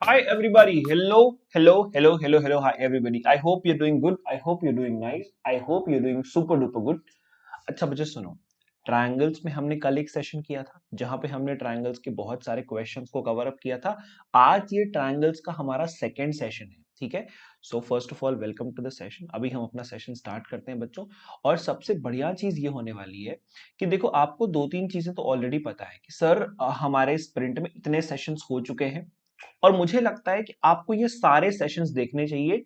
Hi everybody. Hello. Hi everybody. I hope you're doing good. I hope you're doing nice. I hope you're doing super duper good. अच्छा बच्चे सुनो, triangles में हमने कल एक session किया था जहां पे हमने ट्रायंगल्स के बहुत सारे क्वेश्चंस को कवर अप किया था। आज ये ट्रायंगल्स का हमारा सेकंड सेशन है, ठीक है। So first of all welcome to the session. अभी हम अपना सेशन स्टार्ट करते हैं बच्चों। और सबसे बढ़िया चीज ये होने वाली है कि देखो आपको दो तीन चीजें तो ऑलरेडी पता है कि सर हमारे स्प्रिंट में इतने सेशंस हो चुके हैं और मुझे लगता है कि आपको ये सारे सेशंस देखने चाहिए।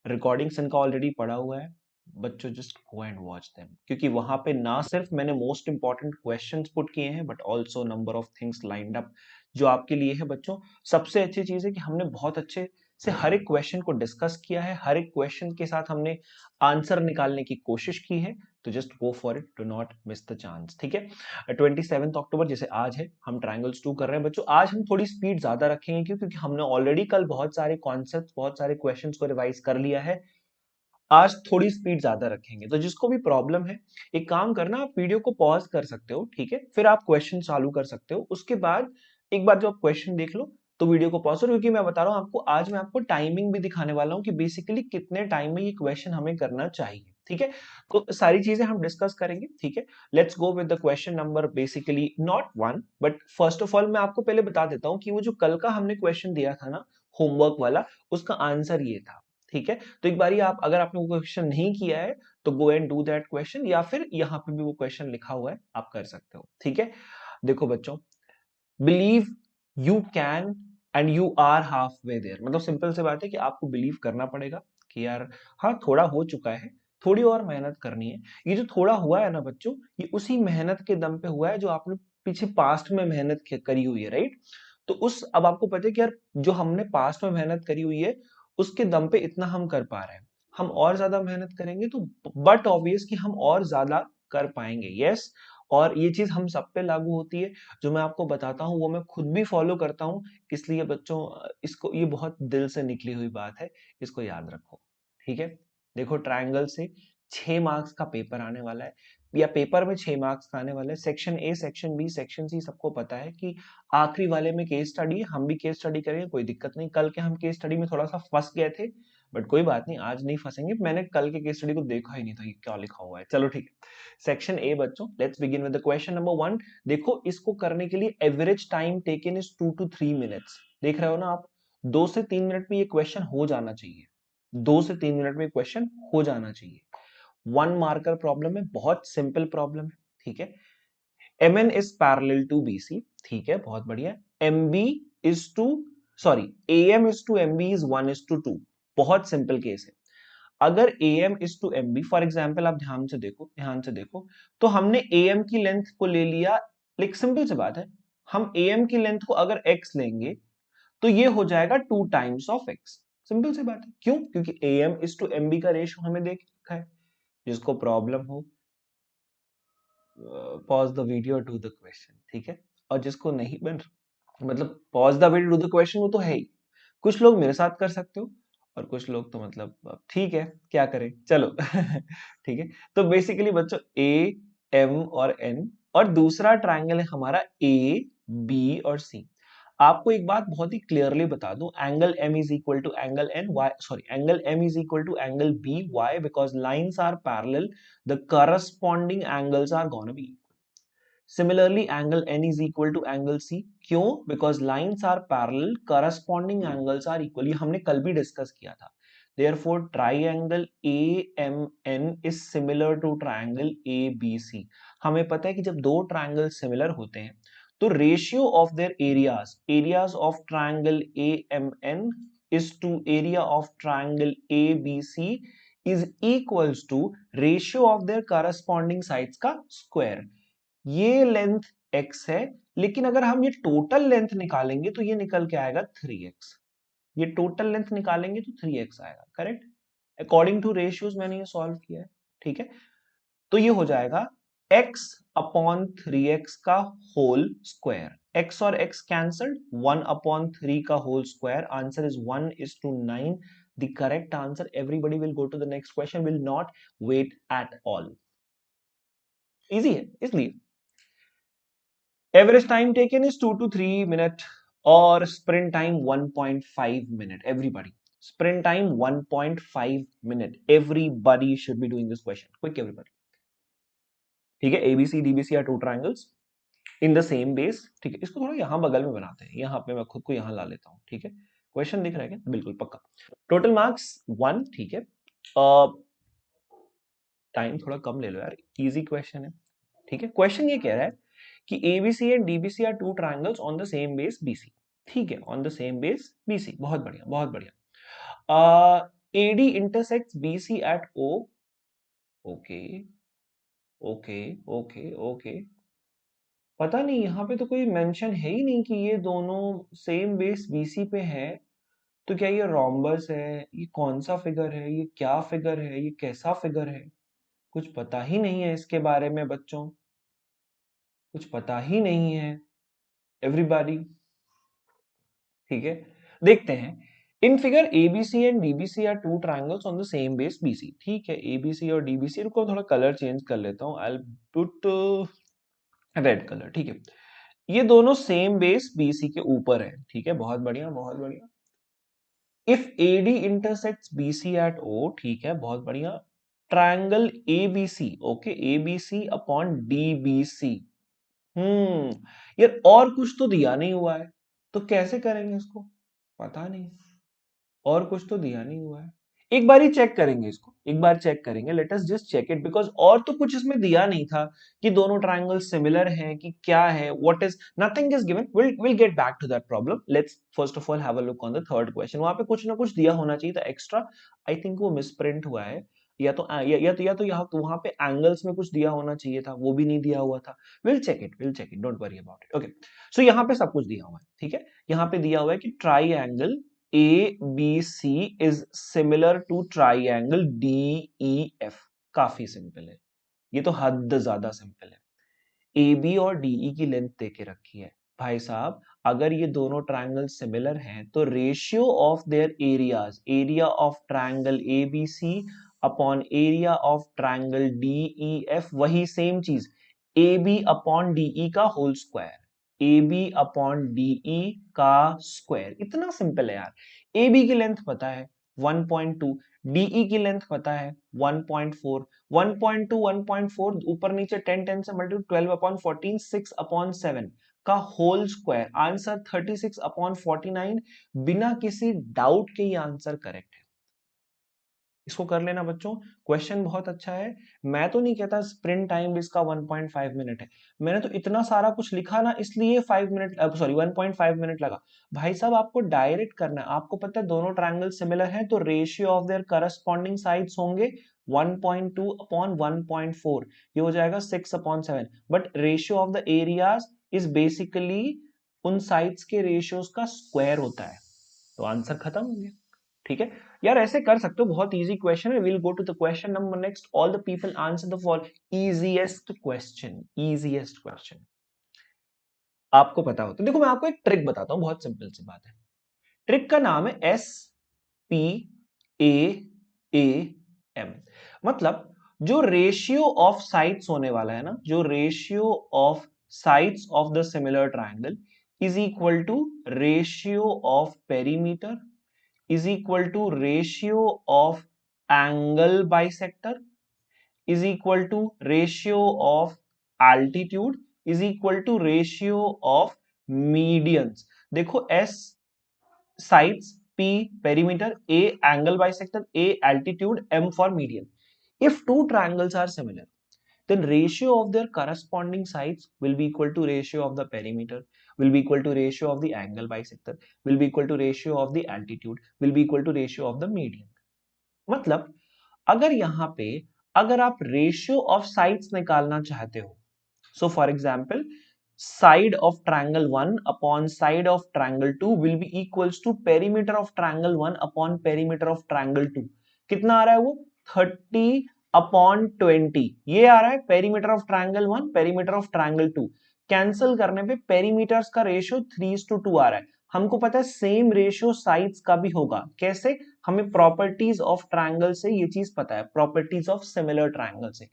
रिकॉर्डिंग्स इनका ऑलरेडी पड़ा हुआ है बच्चों, just go and watch them, क्योंकि वहां पे ना सिर्फ मैंने मोस्ट इंपॉर्टेंट क्वेश्चंस पुट किए हैं but also number of things lined up जो आपके लिए है बच्चों। सबसे अच्छी चीज है कि हमने बहुत अच्छे से हर एक क्वेश्चन को डिस्कस किया है, हर एक क्वेश्चन के साथ हमने आंसर निकालने की कोशिश की है। तो just go for it, do not miss the chance, ठीक है। 27 अक्टूबर जैसे आज है, हम ट्रायंगल्स 2 कर रहे हैं बच्चों। आज हम थोड़ी स्पीड ज्यादा रखेंगे क्योंकि हमने ऑलरेडी कल बहुत सारे कॉन्सेप्ट बहुत सारे क्वेश्चंस को रिवाइज कर लिया है। आज थोड़ी स्पीड ज्यादा रखेंगे, तो जिसको भी प्रॉब्लम है एक काम करना, आप वीडियो को पॉज कर सकते हो, ठीक है, फिर आप क्वेश्चन चालू कर सकते हो। उसके बाद एक बार जब आप क्वेश्चन देख लो तो वीडियो को पॉज करो, क्योंकि मैं बता रहा हूं आपको, आज मैं आपको टाइमिंग भी दिखाने वाला हूं कि बेसिकली कितने टाइम में ये क्वेश्चन हमें करना चाहिए, ठीक है। तो सारी चीजें हम डिस्कस करेंगे, ठीक है। Let's go with the question number basically not one but first of all मैं आपको पहले बता देता हूं कि वो जो कल का हमने क्वेश्चन दिया था ना, होमवर्क वाला, उसका आंसर ये था, ठीक है। तो एक बारी आप, अगर आपने वो क्वेश्चन नहीं किया है तो go and do that question, या फिर यहाँ पे भी वो क्वेश्चन लिखा हुआ है, आप कर सकते हो, ठीक है। देखो बच्चों, believe you can and you are halfway there, मतलब सिंपल सी बात है कि आपको बिलीव करना पड़ेगा कि यार हाँ थोड़ा हो चुका है, थोड़ी और मेहनत करनी है। ये जो थोड़ा हुआ है ना बच्चों, ये उसी मेहनत के दम पे हुआ है जो आपने पीछे पास्ट में मेहनत करी हुई है, राइट। तो उस, अब आपको पता है कि यार जो हमने पास्ट में मेहनत करी हुई है उसके दम पे इतना हम कर पा रहे हैं। हम और ज्यादा मेहनत करेंगे तो बट ऑब्वियस कि हम और ज्यादा कर पाएंगे, यस। और ये चीज हम सब पे लागू होती है। जो मैं आपको बताता हूँ वो मैं खुद भी फॉलो करता हूँ, इसलिए बच्चों इसको, ये बहुत दिल से निकली हुई बात है, इसको याद रखो, ठीक है। देखो ट्रायंगल से 6 मार्क्स का पेपर आने वाला है, या पेपर में 6 मार्क्स का आने वाला है। Section A, section B, section C, सबको पता है कि आखिरी वाले में केस स्टडी है। हम भी केस स्टडी करेंगे, कोई दिक्कत नहीं। कल के हम केस स्टडी में थोड़ा सा फंस गए थे बट कोई बात नहीं, आज नहीं फंसेंगे। मैंने कल के केस स्टडी को देखा ही नहीं था कि क्या लिखा हुआ है। चलो ठीक है, सेक्शन ए बच्चों, let's begin with the question number 1। देखो इसको करने के लिए average time taken is 2 to 3 minutes. देख रहे हो ना आप, 2 से 3 मिनट में ये क्वेश्चन हो जाना चाहिए। 2 से 3 मिनट में क्वेश्चन हो जाना चाहिए। 1 मार्कर प्रॉब्लम है, बहुत सिंपल प्रॉब्लम है, ठीक है। mn is parallel to bc, ठीक है, बहुत बढ़िया। mb is to, sorry, am is to mb is 1:2, बहुत सिंपल केस है। अगर am is to mb, for example आप ध्यान से देखो, ध्यान से देखो, तो हमने am की लेंथ को ले लिया, लाइक सिंपल सी बात है, हम am की लेंथ को अगर x लेंगे तो ये हो जाएगा 2 टाइम्स ऑफ x। सिंपल सी बात है, क्यों? क्योंकि am इज टू mb का रेशियो हमें देख रखा है। जिसको प्रॉब्लम हो, pause the video, do the question, ठीक है। और जिसको नहीं बन, मतलब pause the video, do the question, वो तो है ही। कुछ लोग मेरे साथ कर सकते हो और कुछ लोग तो मतलब अब ठीक है, क्या करें, चलो ठीक है। तो बेसिकली बच्चों ए, एम और एन, और दूसरा ट्रायंगल है हमारा ए, बी और सी। आपको एक बात बहुत ही क्लियरली बता दूं, angle M is equal to angle N, Y, sorry, angle M is equal to angle B, Y, because lines are parallel, the corresponding angles are gonna be. Similarly, angle N is equal to angle C. क्यों? Because lines are parallel, corresponding angles are equal. ये हमने कल भी discuss किया था। Therefore, triangle AMN is similar to triangle ABC. हमें पता है कि जब दो ट्रायंगल सिमिलर होते हैं तो ratio of their areas, areas of triangle AMN is to area of triangle ABC is equals to ratio of their corresponding sides का स्क्वायर। ये लेंथ x है, लेकिन अगर हम ये टोटल लेंथ निकालेंगे तो ये निकल के आएगा 3x। ये टोटल लेंथ निकालेंगे तो 3x आएगा, करेक्ट। अकॉर्डिंग टू रेशियोज मैंने ये सॉल्व किया है, ठीक है। तो ये हो जाएगा x अपॉन 3x का होल स्क्वायर। x और x कैंसल्ड, 1/3 का whole square, answer is 1:9। The correct answer, everybody will go to the next question, will not wait at all. Easy है इसलिए। Average time taken is 2 to 3 minute. और sprint time 1.5 minute. Everybody, sprint time 1.5 minute. Everybody should be doing this question. Quick, everybody. ठीक है, ABC, DBC are two triangles in the same base. ठीक है, इसको थोड़ा यहां बगल में बनाते हैं, यहां पे मैं खुद को यहां ला लेता हूं. ठीक है, क्वेश्चन दिख रहा है क्या? बिल्कुल पक्का. Total marks 1. ठीक है, टाइम थोड़ा कम ले लो यार, इजी क्वेश्चन है. ठीक है, क्वेश्चन ये कह रहा है कि ABC and DBC are two triangles on the same base BC. ठीक है, on the same base BC. बहुत बढ़िया, बहुत बढ़िया. AD intersects BC at O. Okay okay okay okay. पता नहीं, यहाँ पे तो कोई मेंशन है ही नहीं कि ये दोनों सेम बेस BC पे है. तो क्या ये रोम्बस है? ये कौन सा फिगर है? ये क्या फिगर है? ये कैसा फिगर है? कुछ पता ही नहीं है इसके बारे में बच्चों, कुछ पता ही नहीं है एवरीबॉडी. ठीक है, देखते हैं. In figure ABC and DBC are two triangles on the same base BC. ठीक है, ABC और DBC, रुको थोड़ा कलर चेंज कर लेता हूं. I will put red colour. ठीक है, ये दोनों सेम बेस BC के ऊपर है. ठीक है, बहुत बढ़िया, बहुत बढ़िया. If AD intersects BC at O. ठीक है, बहुत बढ़िया. Triangle ABC, okay, ABC upon DBC. यार और कुछ तो दिया नहीं हुआ है, तो कैसे करेंगे इसको? पता नहीं, और कुछ तो दिया नहीं हुआ है. एक बार ही चेक करेंगे इसको, एक बार चेक करेंगे. Let us just check it, because और तो कुछ इसमें दिया नहीं था कि दोनों ट्रायंगल सिमिलर हैं कि क्या है. What is, nothing is given. Will get back to that problem. Let's first of all have a look on the third question. वहां पे कुछ ना कुछ दिया होना चाहिए था एक्स्ट्रा. आई थिंक वो मिसप्रिंट हुआ है, या तो यहाँ तो वहां पे एंगल्स में कुछ दिया होना चाहिए था, वो भी नहीं दिया हुआ था. Will check it, don't worry about it. Okay, so यहाँ पे सब कुछ दिया हुआ है. ठीक है, यहाँ पे दिया हुआ है कि triangle ABC is similar to triangle DEF. काफी सिंपल है, ये तो हद ज्यादा सिंपल है. AB और DE की लेंथ देके रखी है भाई साहब. अगर ये दोनों ट्रायंगल सिमिलर हैं तो ratio of their areas, area of triangle ABC upon area of triangle DEF, वही सेम चीज, AB अपॉन DE का whole square. AB upon DE का स्क्वायर. इतना सिंपल है यार. AB की लेंथ पता है 1.2, DE की लेंथ पता है 1.4. 1.2 1.4 ऊपर नीचे 10 10 से मल्टीप्लाई 12 अपॉन 14 6 अपॉन 7 का होल स्क्वायर. Answer 36 upon 49. बिना किसी डाउट के ये आंसर करेक्ट है. इसको कर लेना बच्चों, क्वेश्चन बहुत अच्छा है. मैं तो नहीं कहता स्प्रिंट टाइम इसका 1.5 मिनट है. मैंने तो इतना सारा कुछ लिखा ना, इसलिए 5 मिनट, सॉरी 1.5 मिनट लगा. भाई साहब आपको डायरेक्ट करना है. आपको पता है दोनों ट्रायंगल सिमिलर हैं, तो ratio of their corresponding sides होंगे 1.2 अपॉन 1.4. ये हो जाएगा 6 upon 7. But ratio of the areas is basically उन साइड्स के रेशियोज का स्क्वायर होता है. तो आंसर खत्म हो गया. ठीक है यार, ऐसे कर सकते हो, बहुत इजी क्वेश्चन है. Will go to the question number next. All the people answer the for easiest question, easiest question. आपको पता होता, देखो मैं आपको एक ट्रिक बताता हूं, बहुत सिंपल सी बात है. ट्रिक का नाम है SPAAM. मतलब जो रेशियो ऑफ साइड्स होने वाला है ना, जो ratio of sides of the similar triangle is equal to ratio of perimeter is equal to ratio of angle bisector is equal to ratio of altitude is equal to ratio of medians. देखो S sides, P perimeter, A angle bisector, A altitude, M for median. If two triangles are similar, then ratio of their corresponding sides will be equal to ratio of the perimeter, will be equal to ratio of the angle bisector, will be equal to ratio of the altitude, will be equal to ratio of the median. मतलब अगर यहां पे अगर आप ratio of sides निकालना चाहते हो, so for example side of triangle 1 upon side of triangle 2 will be equals to perimeter of triangle 1 upon perimeter of triangle 2. कितना आ रहा है वो 30 अपॉन 20. ये आ रहा है perimeter of triangle 1, perimeter of triangle 2. Cancel करने पे पेरीमीटर्स का रेशियो 3:2 आ रहा है. हमको पता है सेम रेशियो साइड्स का भी होगा. कैसे? हमें प्रॉपर्टीज ऑफ ट्रायंगल से ये चीज पता है, प्रॉपर्टीज ऑफ सिमिलर ट्रायंगल से.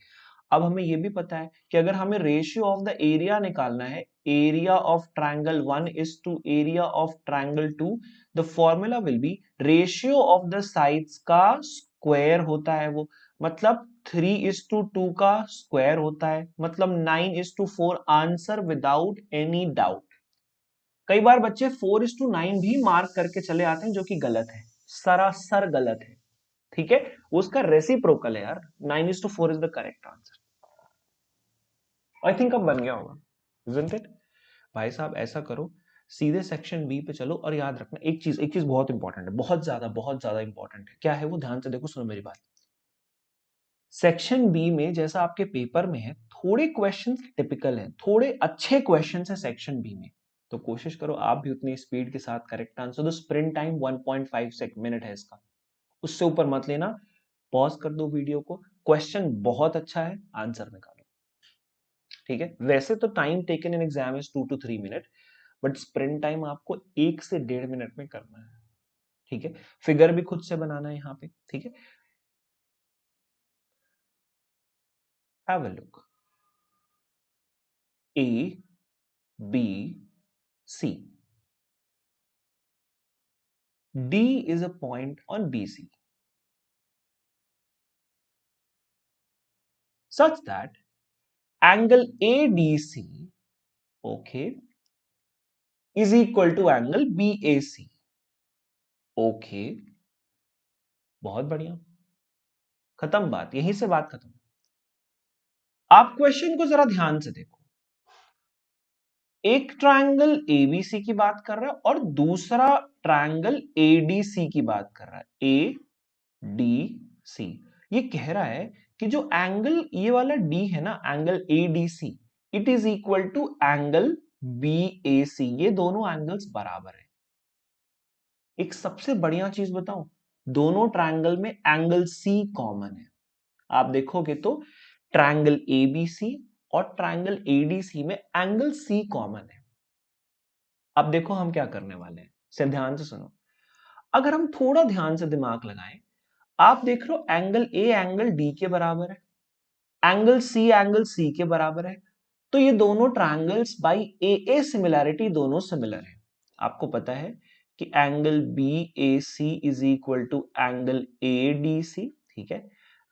अब हमें ये भी पता है कि अगर हमें रेशियो ऑफ द एरिया निकालना है, area of triangle 1 is to area of triangle 2, the formula will be ratio of the sides का स्क्वायर होता है वो, मतलब 3:2 का स्क्वायर होता है, मतलब 9:4। Answer without any doubt. कई बार बच्चे 4:9 भी मार्क करके चले आते हैं, जो कि गलत है, सरासर गलत है। ठीक है, उसका रेसिप्रोकल है यार। 9:4 is the correct answer. I think अब बन गया होगा, isn't it? भाई साहब ऐसा करो, सीधे सेक्शन बी पे चलो, और याद रखना एक चीज बहुत इंपॉर्टेंट है, बहुत ज्यादा इंपॉर्टेंट है। क्या है वो, ध्यान से देखो, सुनो मेरी बात। सेक्शन बी में जैसा आपके पेपर में है, थोड़े क्वेश्चंस टिपिकल हैं, थोड़े अच्छे क्वेश्चंस हैं सेक्शन बी में, तो कोशिश करो आप भी उतनी स्पीड के साथ करेक्ट आंसर दो। स्प्रिंट टाइम 1.5 मिनट है इसका, उससे ऊपर मत लेना। पॉज कर दो वीडियो को, क्वेश्चन बहुत अच्छा है, आंसर निकालो। ठीक है, वैसे तो time taken in exam is 2 to 3 minute, but sprint time आपको 1 से 1.5 मिनट में करना है। ठीक है, फिगर भी खुद से बनाना है यहाँ पे। ठीक है, have a look. A B C, D is a point on BC such that angle ADC, okay, is equal to angle BAC. Okay, बहुत बढ़िया, खत्म बात, यहीं से बात खत्म। आप क्वेश्चन को जरा ध्यान से देखो, एक ट्रायंगल ABC की बात कर रहा है और दूसरा ट्रायंगल ADC की बात कर रहा है, ADC। ये कह रहा है कि जो एंगल ये वाला D है ना, angle ADC, it is equal to angle BAC। ये दोनों एंगल्स बराबर है। एक सबसे बढ़िया चीज बताऊं, दोनों ट्रायंगल में एंगल C कॉमन है। आप देखोगे तो ट्रायंगल ABC और ट्रायंगल ADC में एंगल C कॉमन है। अब देखो हम क्या करने वाले हैं, सिर्फ ध्यान से सुनो। अगर हम थोड़ा ध्यान से दिमाग लगाएं, आप देख रहे हो एंगल A एंगल D के बराबर है, एंगल C के बराबर है, तो ये दोनों ट्रायंगल्स बाय ए सिमिलैरिटी दोनों सिमिलर है। आपको पता है कि angle BAC is equal to angle ADC। ठीक है,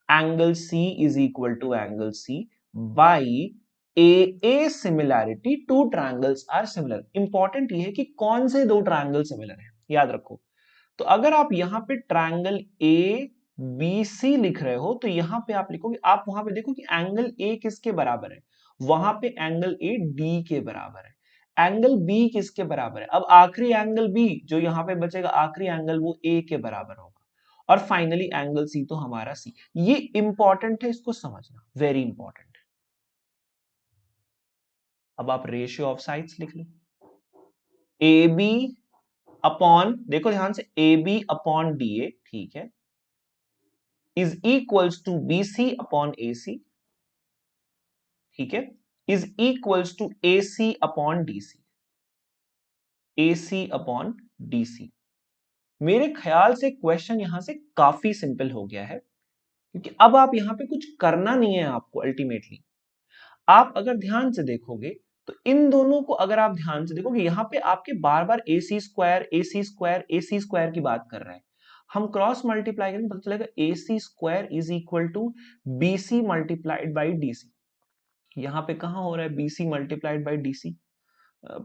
angle C is equal to angle C by a similarity, two triangles are similar. Important ये है कि कौन से दो ट्रायंगल सिमिलर है, याद रखो। तो अगर आप यहां पे ट्रायंगल ABC लिख रहे हो, तो यहां पे आप लिखोगे, आप वहां पे देखो कि एंगल A किसके बराबर है, वहां पे एंगल A D के बराबर है। एंगल B किसके बराबर है, अब आखिरी एंगल B जो यहां पे बचेगा, आखिरी एंगल वो A के बराबर होगा। और फाइनली एंगल C तो हमारा C। ये इंपॉर्टेंट है, इसको समझना, वेरी इंपॉर्टेंट। अब आप रेशियो ऑफ साइड्स लिख लो, AB अपॉन, देखो ध्यान से, AB अपॉन DA, ठीक है, is equals to BC upon AC, ठीक है, is equals to AC upon DC, AC upon DC। मेरे ख्याल से क्वेश्चन यहां से काफी सिंपल हो गया है, क्योंकि अब आप यहां पे कुछ करना नहीं है आपको। अल्टीमेटली आप अगर ध्यान से देखोगे, तो इन दोनों को अगर आप ध्यान से देखोगे, यहां पे आपके बार बार AC square AC square AC square की बात कर रहे हैं। हम क्रॉस मल्टीप्लाई करेंगे, पता चलेगा AC square is equal to BC multiplied by DC। यहाँ पे कहाँ हो रहा है BC मल्टीप्लाइड बाई DC,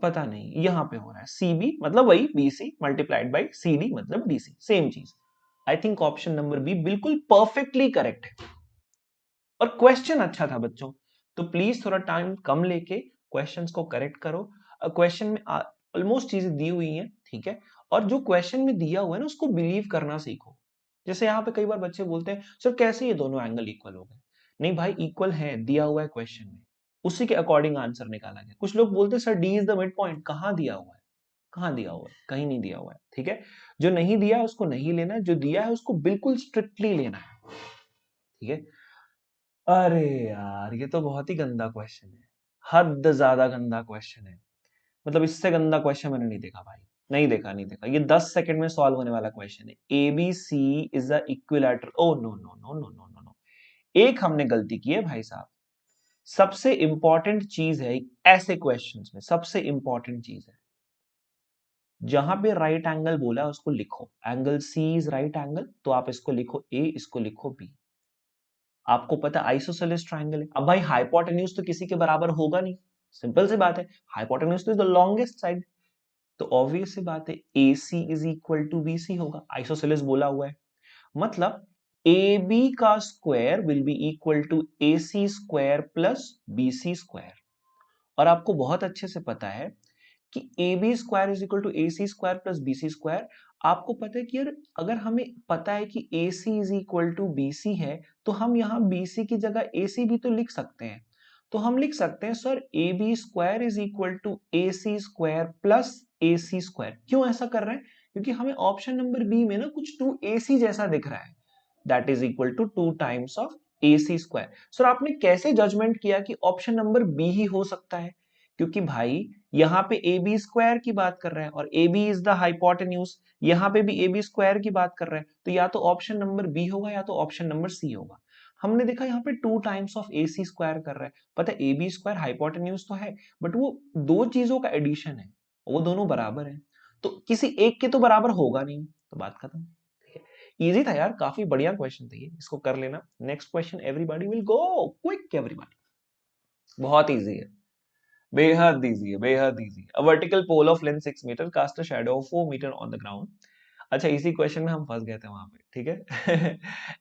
पता नहीं, यहाँ पे हो रहा है CB, मतलब वही BC मल्टीप्लाइड बाई CD मतलब DC, सेम चीज। I think option number B बिल्कुल परफेक्टली करेक्ट है। और क्वेश्चन अच्छा था बच्चों, तो प्लीज थोड़ा टाइम कम लेके क्वेश्चंस को करेक्ट करो। क्वेश्चन में ऑलमोस्ट चीजें दी हुई हैं, ठीक है, और जो क्वेश्चन में दिया हुआ है ना, उसको बिलीव करना सीखो। जैसे यहाँ पे कई बार बच्चे बोलते हैं सर कैसे ये दोनों एंगल इक्वल हो गए। नहीं भाई, इक्वल है, दिया हुआ है क्वेश्चन में, उसी के अकॉर्डिंग आंसर निकाला गया। कुछ लोग बोलते हैं sir D is the mid point, कहाँ दिया हुआ है, कहाँ दिया हुआ है, कहीं नहीं दिया हुआ है। ठीक है, जो नहीं दिया है उसको नहीं लेना है, जो दिया है उसको बिल्कुल स्ट्रिक्टली लेना है। ठीक है, अरे यार ये तो बहुत ही गंदा क्वेश्चन है, हद ज्यादा गंदा क्वेश्चन है। मतलब इससे गंदा क्वेश्चन मैंने नहीं देखा भाई, नहीं देखा। ये 10 सेकंड में सॉल्व होने वाला क्वेश्चन है। ABC is a equilateral, oh no no no no no no no, एक हमने गलती की है भाई साहब, सबसे इंपॉर्टेंट चीज है ऐसे क्वेश्चंस में, सबसे इंपॉर्टेंट चीज है जहां पे राइट एंगल बोला है उसको लिखो। Angle C is right angle, तो आप इसको लिखो ए, इसको लिखो बी। आपको पता आइसोसेलेस ट्रायंगल है। अब भाई हाइपोटेन्यूज तो किसी के बराबर होगा नहीं, सिंपल सी बात है, हाइपोटेन्यूज तो इज द लॉन्गेस्ट साइड, तो ऑब्वियस सी बात है A C is equal to B C होगा, आइसोसेलेस बोला हुआ है। मतलब ए बी का square will be equal to A C square plus B C square. और आपको बहुत अच्छे से पता है कि A B square is equal to A C square plus B C square. आपको पता है कि यार अगर हमें पता है कि A C is equal to B C है, तो हम यहाँ बी सी की जगह ए सी भी तो लिख सकते हैं। तो हम लिख सकते हैं sir A B square is equal to A C square plus A C square. क्यों ऐसा कर रहे हैं? क्योंकि हमें ऑप्शन नंबर बी में ना कुछ टू ए सी जैसा दिख रहा है, that is equal to 2 times of A C square. Sir आपने कैसे जजमेंट किया कि ऑप्शन नंबर बी ही हो सकता है? क्योंकि भाई यहाँ पे ए बी स्क्वायर की बात कर रहे हैं और A B is the hypotenuse, यहाँ पे भी ए बी स्क्वायर की बात कर रहे हैं, तो या तो ऑप्शन नंबर बी होगा या तो ऑप्शन नंबर सी होगा। हमने देखा यहाँ पे 2 times of A C square कर रहा है, पता है ए बी स्क्वायर हाइपोटेन्यूज तो है, बट वो दो चीजों का एडिशन है, वो दोनों बराबर है, तो किसी एक के तो बराबर होगा नहीं, तो बात खत्म। इजी था यार, काफी बढ़िया क्वेश्चन था ये, इसको कर लेना। Next question, everybody will go quick, everybody, बहुत इजी है, बेहद इजी है, बेहद easy. A vertical pole of length 6 metre cast a shadow of 4 metre on the ground. अच्छा इसी क्वेश्चन में हम फंस गए थे वहां पे, ठीक है।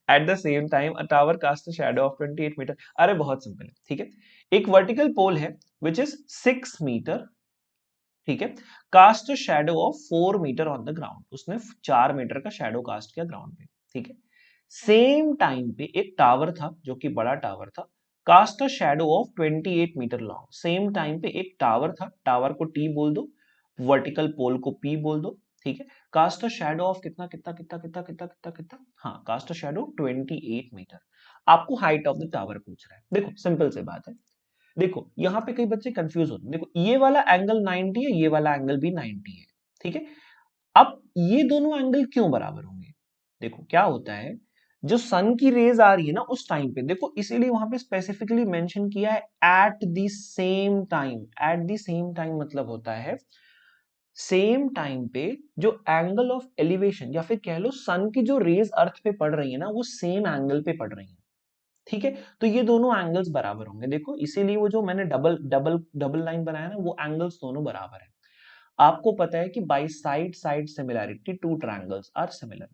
At the same time a tower cast a shadow of 28 metre. अरे बहुत सिंपल है, ठीक है। एक वर्टिकल पोल है विच इज 6 मीटर, ठीक है, cast shadow of 4 metre on the ground, उसने 4 मीटर का शैडो कास्ट किया ग्राउंड पे, ठीक है। सेम टाइम पे एक टावर था जो कि बड़ा टावर था, cast shadow of 28 metre long. Same time पे एक टावर था, टावर को टी बोल दो, वर्टिकल पोल को पी बोल दो, ठीक है। कास्ट शैडो ऑफ कितना कितना कितना कितना कितना कितना कितना, हाँ कास्ट शैडो 28 मीटर। आपको हाइट ऑफ द टावर पूछ रहा है। देखो सिंपल सी बात है, देखो यहाँ पे कई बच्चे कंफ्यूज होते हैं, देखो ये वाला एंगल 90 है, ये वाला एंगल भी 90 है, ठीक है। अब ये दोनों एंगल क्यों बराबर होंगे? देखो क्या होता है, जो सन की रेज आ रही है ना उस टाइम पे, देखो इसीलिए वहां पे स्पेसिफिकली मेंशन किया है at the same time. Eight the same time मतलब होता है सेम टाइम पे जो एंगल ऑफ एलिवेशन, या फिर कह लो सन की जो रेज अर्थ पे पड़ रही है ना, वो सेम एंगल पे पड़ रही है, ठीक है। तो ये दोनों एंगल्स बराबर होंगे, देखो इसीलिए वो जो मैंने डबल डबल डबल लाइन बनाया ना, वो एंगल्स दोनों बराबर है। आपको पता है कि by side side similarity two triangles are similar.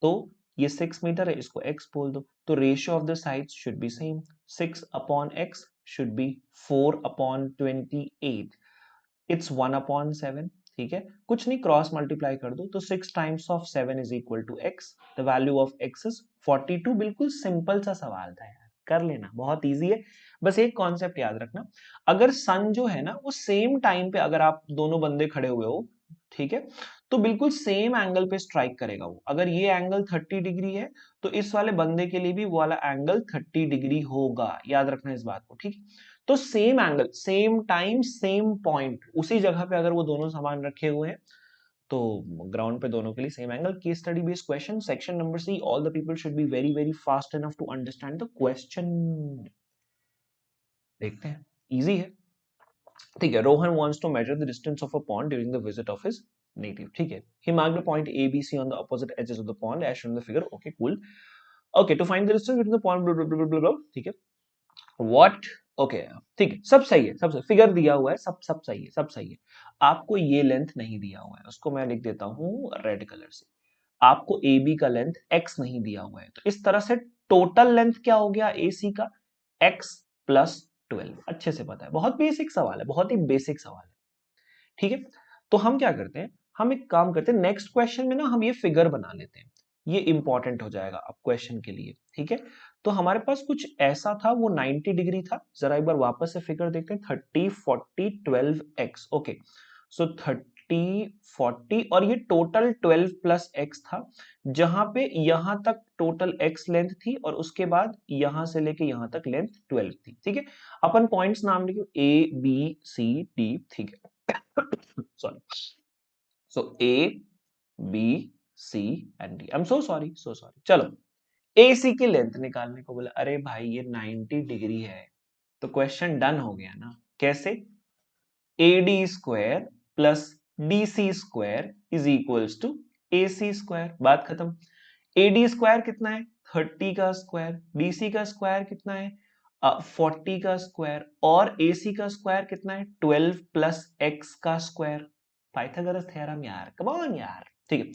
तो ये 6 मीटर है, इसको x बोल दो, तो ratio of the sides should be same, 6 upon x should be 4 upon 28, it's 1 upon 7, ठीक है। कुछ नहीं, क्रॉस मल्टीप्लाई कर दो, तो 6 times of 7 is equal to x, the value of x is 42। बिल्कुल सिंपल सा सवाल था यार, कर लेना, बहुत इजी है। बस एक कॉन्सेप्ट याद रखना, अगर सन जो है ना वो सेम टाइम पे, अगर आप दोनों बंदे खड़े हुए हो, ठीक है, तो बिल्कुल सेम एंगल पे स्ट्राइक करेगा वो। अगर ये एंगल 30 डिग्री है, तो इस वाले बंदे के लिए भी वो वाला एंगल 30 डिग्री होगा, याद रखना इस बात को, ठीक। तो same angle, same time, same point, उसी जगह पे अगर वो दोनों सामान रखे हुए हैं, तो ग्राउंड पे दोनों के लिए same angle. Case study based question, section number C, all the people should be very very fast enough to understand the question. देखते हैं, इजी है, ठीक है। Rohan wants to measure the distance of a pond during the visit of his native, ठीक है। He marked the point A B C on the opposite edges of the pond as shown in the figure, okay cool. Okay, to find the distance between the pond, blah blah blah blah, ठीक है। What, okay, ठीक है, सब सही है, सब figure दिया हुआ है, सब सब सही है, सब सही है। आपको ये लेंथ नहीं दिया हुआ है, उसको मैं लिख देता हूं रेड कलर से। आपको ए बी का लेंथ एक्स नहीं दिया हुआ है, तो इस तरह से टोटल लेंथ क्या हो गया ए सी का, एक्स प्लस 12। अच्छे से पता है, बहुत बेसिक सवाल है, बहुत ही बेसिक सवाल है, ठीक है। तो हम क्या करते हैं, हम एक काम करते हैं, नेक्स्ट क्वेश्चन में ना हम ये फिगर बना लेते हैं, ये इंपॉर्टेंट हो जाएगा अब क्वेश्चन के लिए, ठीक है। तो हमारे पास कुछ ऐसा था, वो 90 डिग्री था, जरा एक बार वापस से फिगर देखते हैं, 30 40 12 एक्स, ओके। सो 30 40 और ये टोटल 12 प्लस एक्स था, जहां पे यहां तक टोटल एक्स लेंथ थी और उसके बाद यहां से लेके यहां तक लेंथ 12 थी, ठीक है। अपन पॉइंट्स नाम लिखे ए बी सी डी, ठीक है। sorry, so A B C and D, I'm so sorry, so sorry। चलो AC की लेंथ निकालने को बोला, अरे भाई ये 90 डिग्री है, तो क्वेश्चन डन हो गया ना। कैसे? AD square plus DC square is equals to AC square, बात खत्म। AD स्क्वायर कितना है? 30 का स्क्वायर। DC का स्क्वायर कितना है? 40 का स्क्वायर। और AC का स्क्वायर कितना है? 12 प्लस x का स्क्वायर। पाइथागोरस थ्योरम यार, कम ऑन यार। ठीक है,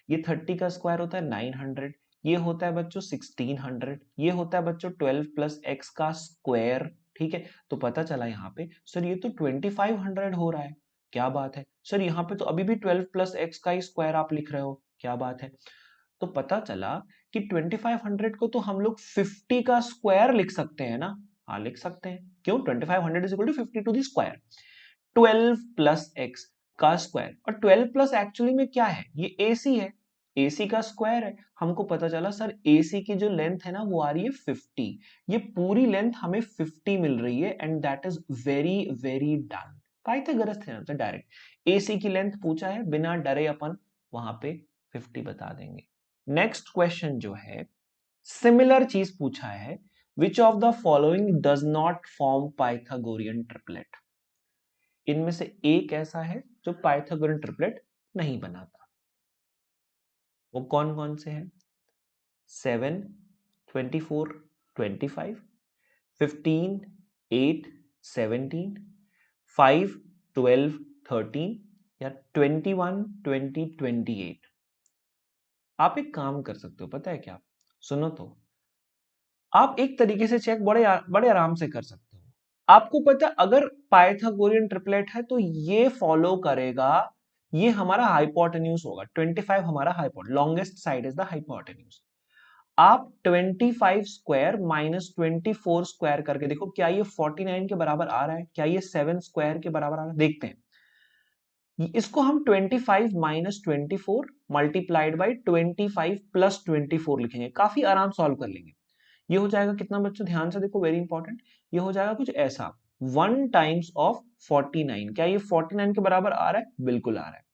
ये 30 का स्क्वायर होता है 900, ये होता है बच्चों 1600, ये होता है बच्चों 12 प्लस x का स्क्वायर। ठीक है, तो पता चला यहाँ पे सर ये तो 2500 हो रहा है। क्या बात है सर, यहाँ पे तो अभी भी 12 प्लस x का ही स्क्वायर आप लिख रहे हो। क्या बात है। तो पता चला कि 2500 को तो हम लोग 50 का स्क्वायर लिख सकते हैं ना। हाँ लिख सकते हैं। क्यों? 2500 is equal to 50 to the square, 12 plus X का स्क्वायर। और 12 प्लस एक्चुअली में क्या है? ये AC है, AC का स्क्वायर है। हमको पता चला सर AC की जो लेंथ है ना वो आ रही है 50। ये पूरी लेंथ हमें 50 मिल रही है and that is very very done. Pythagoras theorem से डायरेक्ट AC की लेंथ पूछा है, बिना डरे अपन वहां पे 50 बता देंगे। नेक्स्ट क्वेश्चन जो है, सिमिलर चीज पूछा है, which of the following does not form Pythagorean triplet. इनमें से एक ऐसा है जो पाइथागोरन ट्रिपलेट नहीं बनाता। वो कौन कौन से हैं? 7, 24, 25, 15, 8, 17, 5, 12, 13 या 21, 20, 28। आप एक काम कर सकते हो, पता है क्या? सुनो तो, आप एक तरीके से चेक बड़े बड़े आराम से कर सकते हो। आपको पता है अगर पाइथागोरियन ट्रिपलेट है तो ये फॉलो करेगा, ये हमारा हाइपोटेन्यूज होगा। 25 हमारा hypotenuse, longest side is the hypotenuse. आप 25 स्क्वायर माइनस 24 स्क्वायर करके देखो, क्या ये 49 के बराबर आ रहा है? क्या ये 7 स्क्वायर के बराबर आ रहा है? देखते हैं। इसको हम 25 माइनस 24 मल्टीप्लाइड बाई 25 प्लस 24 लिखेंगे, काफी आराम सॉल्व कर लेंगे। ये हो जाएगा कितना बच्चों? ध्यान से देखो, वेरी इंपॉर्टेंट। ये हो जाएगा कुछ ऐसा, 1 टाइम्स ऑफ 49। क्या ये 49 के बराबर आ रहा है? बिल्कुल आ रहा है।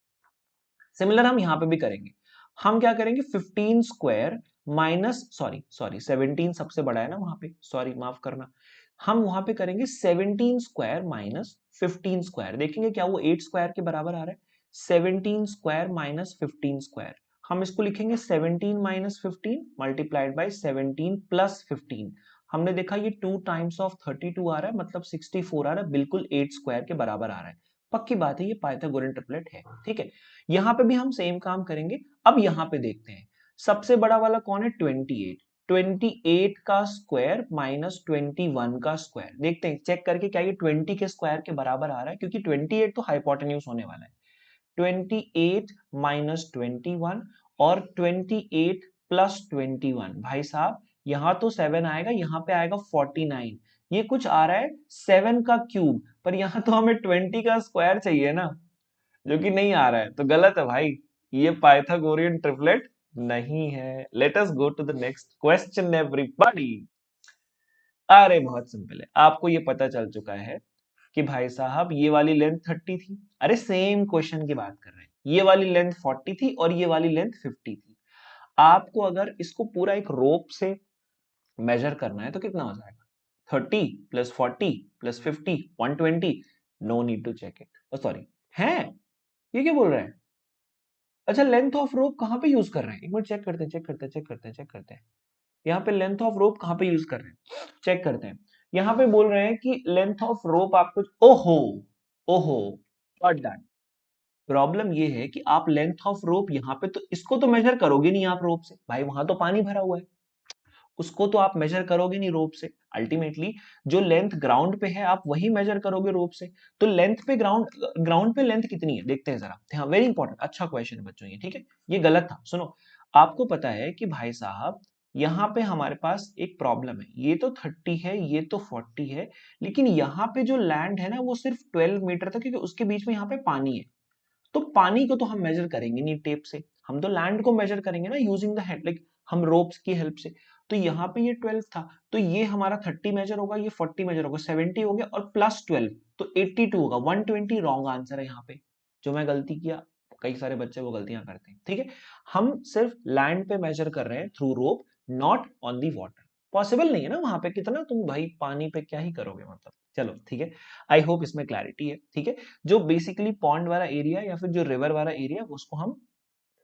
सिमिलर हम यहां पे भी करेंगे। हम क्या करेंगे? 15 स्क्वायर माइनस, सॉरी सॉरी 17 सबसे बड़ा है ना वहां पे, सॉरी माफ करना। हम वहां पे करेंगे 17 स्क्वायर माइनस 15 स्क्वायर, देखेंगे क्या वो 8 स्क्वायर के बराबर आ रहा है। 17 स्क्वायर माइनस 15 स्क्वायर, हम इसको लिखेंगे 17 माइनस 15 मल्टीप्लाइड बाई 17 प्लस 15। हमने देखा ये 2 टाइम्स ऑफ 32 आ रहा है, मतलब 64 आ रहा है, बिल्कुल 8 स्क्वायर के बराबर आ रहा है। पक्की बात है, ये पाइथागोरन ट्रिपलेट है। ठीक है, यहां पे भी हम सेम काम करेंगे। अब यहां पे देखते हैं, सबसे बड़ा वाला कौन है? 28। 28 का स्क्वायर माइनस 21 का स्क्वायर, देखते हैं चेक करके क्या ये 20 के स्क्वायर के बराबर आ रहा है, क्योंकि 28 तो हाइपोटेन्यूज होने वाला है। 28 माइनस 21 और 28 प्लस 21, भाई साहब यहां तो 7 आएगा, यहां पे आएगा 49। ये कुछ आ रहा है 7 का क्यूब, पर यहां तो हमें 20 का स्क्वायर चाहिए ना, जो कि नहीं आ रहा है, तो गलत है भाई। ये पाइथागोरियन ट्रिपलेट नहीं है। Let us go to the next question everybody. अरे बहुत सिंपल है, आपको ये पता चल चुका है कि भाई साहब ये वाली लेंथ 30 थी। अरे सेम क्वेश्चन की बात कर रहे हैं, ये वाली लेंथ 40 थी और ये वाली लेंथ 50 थी। आपको अगर इसको पूरा एक रोप से मेजर करना है तो कितना हो जाएगा? 30 plus 40 plus 50, 120। No need to check it, sorry है, ये क्या बोल रहे हैं? अच्छा, लेंथ ऑफ रोप कहां पे यूज कर रहे हैं? एक मिनट चेक करते हैं, चेक करते हैं। यहाँ पे लेंथ ऑफ रोप कहां पे यूज कर रहे हैं, चेक करते हैं। यहाँ पे बोल रहे हैं कि लेंथ ऑफ रोप आपको, ओहो ओहो, व्हाट दैट। प्रॉब्लम ये है कि आप लेंथ ऑफ रोप यहाँ पे तो इसको तो मेजर करोगे नहीं आप रोप से, भाई वहां तो पानी भरा हुआ है, उसको तो आप मेजर करोगे नहीं रोप से। अल्टीमेटली जो लेंथ ग्राउंड पे है आप वही मेजर करोगे रोप से। तो लेंथ पे ग्राउंड ग्राउंड पे लेंथ कितनी है देखते हैं जरा। हाँ वेरी इंपॉर्टेंट, अच्छा क्वेश्चन है बच्चों ये। ठीक है, ये गलत था, सुनो। आपको पता है कि भाई साहब यहाँ पे हमारे पास एक प्रॉब्लम है, ये तो 30 है, ये तो 40 है, लेकिन यहाँ पे जो लैंड है ना वो सिर्फ 12 मीटर था, क्योंकि उसके बीच में यहाँ पे पानी है। तो पानी को तो हम मेजर करेंगे नहीं टेप से, हम तो लैंड को मेजर करेंगे ना यूजिंग द हेड, लाइक हम रोप्स की हेल्प से। तो यहाँ पे ये 12 था, तो ये हमारा 30 मेजर होगा, ये 40 मेजर होगा, 70 हो गया, और प्लस 12 तो 82 होगा। 120 रॉन्ग आंसर है यहाँ पे, जो मैं गलती किया। कई सारे बच्चे वो गलतियां करते हैं। ठीक है, हम सिर्फ लैंड पे मेजर कर रहे हैं through rope, not on the water. Possible नहीं है ना वहां पे, कितना तुम भाई पानी पे क्या ही करोगे मतलब। चलो ठीक है, आई होप इसमें क्लैरिटी है। ठीक है, जो बेसिकली पॉन्ड वाला एरिया या फिर जो रिवर वाला एरिया उसको हम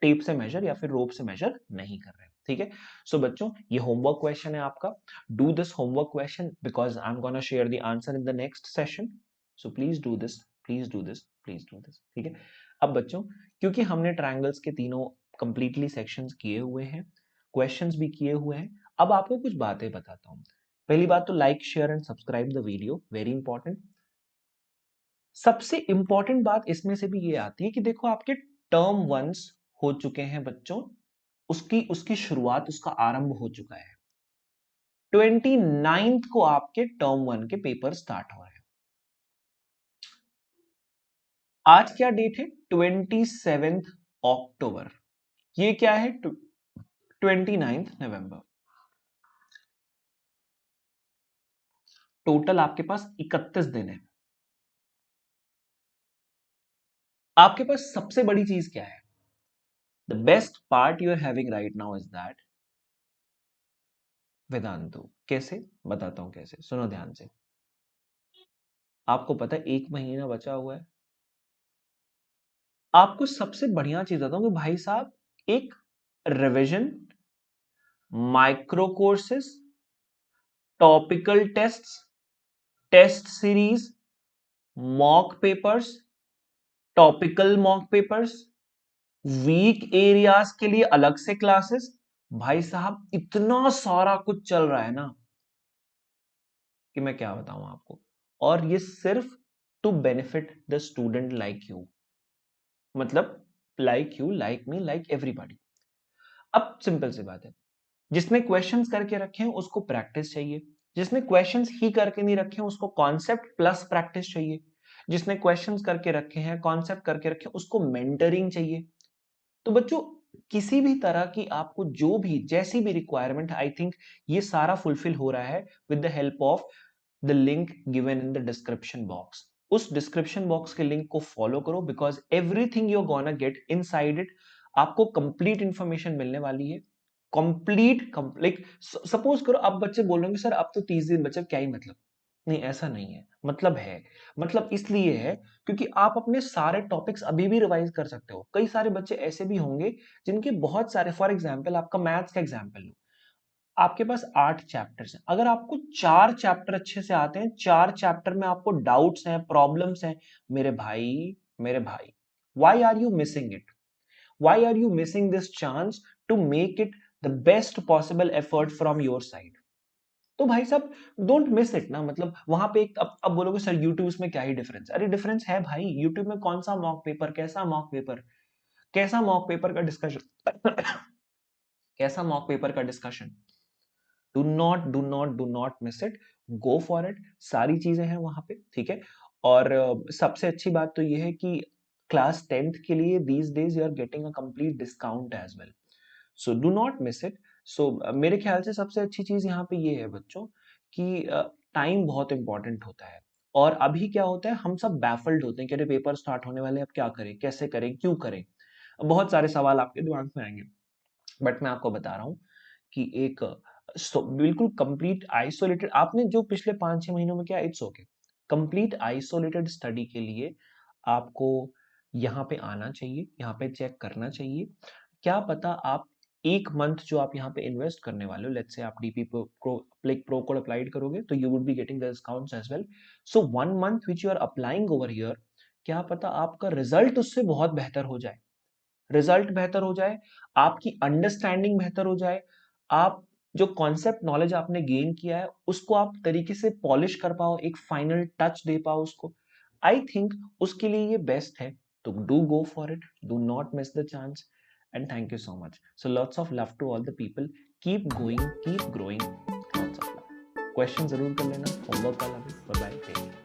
टेप से मेजर या फिर रोप से मेजर नहीं कर रहे हैं। ठीक है, सो बच्चों ये होमवर्क क्वेश्चन है आपका। Do this homework question because I am gonna share the answer in the next session. So please do this, please do this, please do this. ठीक है, अब बच्चों क्योंकि हमने ट्रायंगल्स के तीनों कंप्लीटली सेक्शंस किए हुए हैं, क्वेश्चंस भी किए हुए हैं, अब आपको कुछ बातें बताता हूं। पहली बात तो like share and subscribe the video, very important. सबसे इंपॉर्टेंट बात इसमें से भी ये आती है कि देखो आपके टर्म वंस हो चुके हैं बच्चों, उसकी उसकी शुरुआत, उसका आरंभ हो चुका है। 29th को आपके टर्म वन के पेपर स्टार्ट हो रहे हैं। आज क्या डेट है? 27 अक्टूबर। ये क्या है? 29 नवंबर। टोटल आपके पास 31 दिन है। आपके पास सबसे बड़ी चीज क्या है? The best part you are having right now is that Vedantu. कैसे? बताता हूं कैसे, सुनो ध्यान से। आपको पता है 1 महीना बचा हुआ है। आपको सबसे बढ़िया चीज बताता हूं कि भाई साहब एक revision, micro courses, topical tests, test series, mock papers, topical mock papers, week areas के लिए अलग से क्लासेस, भाई साहब इतना सारा कुछ चल रहा है ना कि मैं क्या बताऊं आपको। और ये सिर्फ to benefit the student like you, मतलब like you, like me, like everybody. अब सिंपल सी बात है, जिसने क्वेश्चंस करके रखे हैं उसको प्रैक्टिस चाहिए, जिसने क्वेश्चंस ही करके नहीं रखे हैं उसको कॉन्सेप्ट प्लस प्रैक्टिस चाहिए, जिसने क्वेश्चंस करके रखे हैं, कॉन्सेप्ट करके रखे हैं, उसको मेंटरिंग चाहिए। तो बच्चों किसी भी तरह की आपको जो भी जैसी भी रिक्वायरमेंट, आई थिंक ये सारा फुलफिल हो रहा है with the help of the link given in the description box. उस डिस्क्रिप्शन बॉक्स के लिंक को फॉलो करो because everything you are gonna get inside it. आपको कंप्लीट इंफॉर्मेशन मिलने वाली है, कंप्लीट लाइक सपोज करो अब बच्चे बोल रहे हैं सर अब तो 30 दिन बचे, क्या ही मतलब। नहीं ऐसा नहीं है, मतलब है। मतलब इसलिए है क्योंकि आप अपने सारे टॉपिक्स अभी भी रिवाइज कर सकते हो। कई सारे बच्चे ऐसे भी होंगे जिनके बहुत सारे, फॉर एग्जाम्पल आपका मैथ्स का एग्जाम्पल लो, आपके पास 8 चैप्टर्स हैं, अगर आपको 4 चैप्टर अच्छे से आते हैं, 4 चैप्टर में आपको डाउट्स हैं, प्रॉब्लम्स हैं, मेरे भाई, मेरे भाई, why are you missing it? Why are you missing this chance to make it the best possible effort from your side? तो भाई साहब डोंट मिस इट ना। मतलब वहां पे एक, अब बोलोगे सर यूट्यूब में क्या ही डिफरेंस, अरे डिफरेंस है भाई। यूट्यूब में कौन सा मॉक पेपर, कैसा मॉक पेपर, कैसा मॉक पेपर का डिस्कशन कैसा मॉक पेपर का discussion. Do not miss it, go for it. सारी चीजें हैं वहां पे, ठीक है। और सबसे अच्छी बात तो ये है कि क्लास 10th के लिए these days you are getting a complete discount as well, so do not miss it. So मेरे ख्याल से सबसे अच्छी चीज यहाँ पे ये है बच्चों कि टाइम बहुत इंपॉर्टेंट होता है। और अभी क्या होता है, हम सब बैफल्ड होते हैं कि अरे पेपर स्टार्ट होने वाले हैं, अब क्या करें, कैसे करें, क्यों करें। बहुत सारे सवाल आपके दिमाग में आएंगे, बट मैं आपको बता रहा हूँ कि एक बिल्कुल कंप्लीट आइसोलेटेड, आपने जो पिछले 5-6 महीनों में किया, it's okay. Complete isolated study के लिए आपको यहाँ पे आना चाहिए, यहाँ पे चेक करना चाहिए। क्या पता आप 1 मंथ जो आप यहाँ पे इन्वेस्ट करने वाले हो, लेट्स से आप डीपी प्रो कोड अप्लाइड करोगे तो you would be getting the discounts as well. So 1 month which you are applying over here, क्या पता आपका रिजल्ट उससे बहुत बेहतर हो जाए, रिजल्ट बेहतर हो जाए, आपकी अंडरस्टैंडिंग बेहतर हो जाए, आप जो कॉन्सेप्ट नॉलेज आपने गेन किया है उसको आप तरीके से पॉलिश कर पाओ, एक फाइनल टच दे पाओ उसको। आई थिंक उसके लिए ये बेस्ट है। तो do go for it, do not miss the chance, and thank you so much. So lots of love to all the people, keep going, keep growing, lots of love. Question जरूर कर लेना, homework का love. Bye bye.